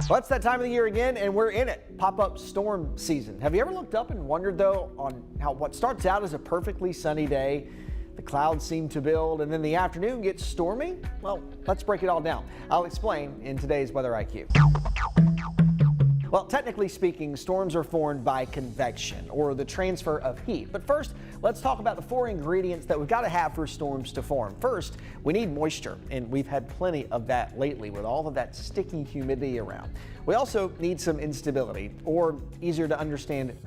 Well, it's that time of the year again, and we're in it. Pop-up storm season. Have you ever looked up and wondered, though, on how what starts out as a perfectly sunny day, the clouds seem to build, and then the afternoon gets stormy? Well, let's break it all down. I'll explain in today's Weather IQ. Well, technically speaking, storms are formed by convection, or the transfer of heat. But first, let's talk about the 4 ingredients that we've got to have for storms to form. First, we need moisture, and we've had plenty of that lately with all of that sticky humidity around. We also need some instability, or easier to understand,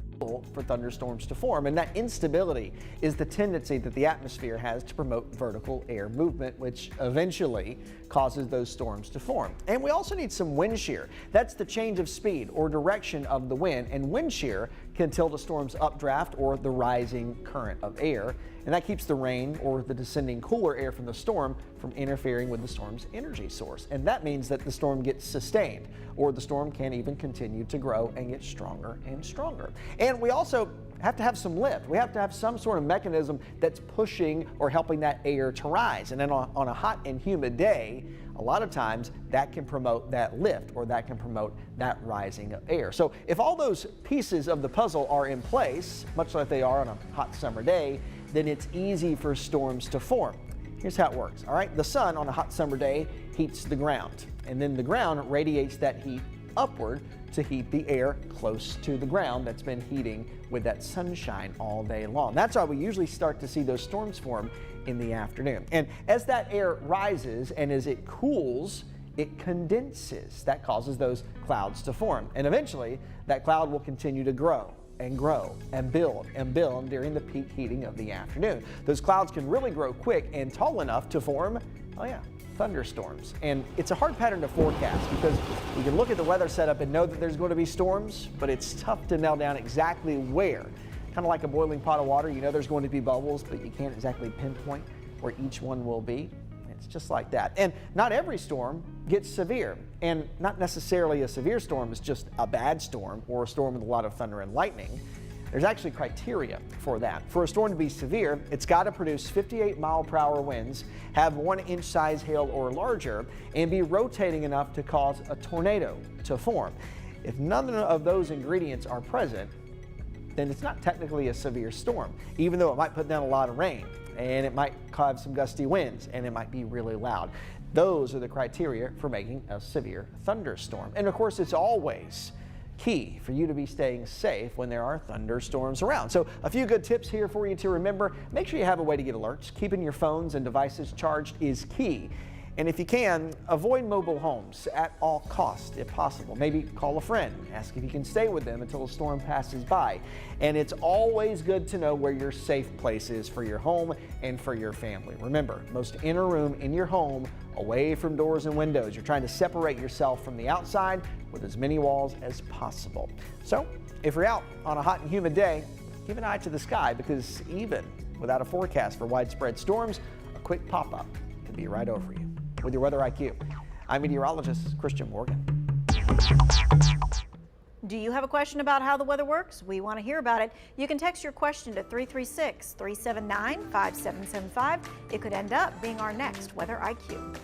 for thunderstorms to form, and that instability is the tendency that the atmosphere has to promote vertical air movement, which eventually causes those storms to form. And we also need some wind shear. That's the change of speed or direction of the wind, and wind shear can tilt a storm's updraft or the rising current of air, and that keeps the rain or the descending cooler air from the storm from interfering with the storm's energy source. And that means that the storm gets sustained, or the storm can even continue to grow and get stronger and stronger. And we also have to have some lift. We have to have some sort of mechanism that's pushing or helping that air to rise. And then on a hot and humid day, a lot of times that can promote that lift, or that can promote that rising of air. So if all those pieces of the puzzle are in place, much like they are on a hot summer day, then it's easy for storms to form. Here's how it works. All right, the sun on a hot summer day heats the ground, and then the ground radiates that heat upward to heat the air close to the ground that's been heating with that sunshine all day long. That's why we usually start to see those storms form in the afternoon. And as that air rises and as it cools, it condenses. That causes those clouds to form. And eventually, that cloud will continue to grow and grow and build during the peak heating of the afternoon. Those clouds can really grow quick and tall enough to form, thunderstorms. And it's a hard pattern to forecast because we can look at the weather setup and know that there's going to be storms, but it's tough to nail down exactly where. Kind of like a boiling pot of water, you know there's going to be bubbles, but you can't exactly pinpoint where each one will be. It's just like that. And not every storm gets severe, and not necessarily a severe storm is just a bad storm or a storm with a lot of thunder and lightning. There's actually criteria for that. For a storm to be severe, it's got to produce 58-mile-per-hour winds, have 1-inch size hail or larger, and be rotating enough to cause a tornado to form. If none of those ingredients are present, then it's not technically a severe storm, even though it might put down a lot of rain, and it might cause some gusty winds, and it might be really loud. Those are the criteria for making a severe thunderstorm. And of course, it's always key for you to be staying safe when there are thunderstorms around. So a few good tips here for you to remember. Make sure you have a way to get alerts. Keeping your phones and devices charged is key. And if you can, avoid mobile homes at all costs if possible. Maybe call a friend, ask if you can stay with them until the storm passes by. And it's always good to know where your safe place is for your home and for your family. Remember, most enter a room in your home away from doors and windows. You're trying to separate yourself from the outside with as many walls as possible. So if you're out on a hot and humid day, keep an eye to the sky, because even without a forecast for widespread storms, a quick pop-up could be right over you. With your Weather IQ, I'm meteorologist Christian Morgan. Do you have a question about how the weather works? We want to hear about it. You can text your question to 336-379-5775. It could end up being our next Weather IQ.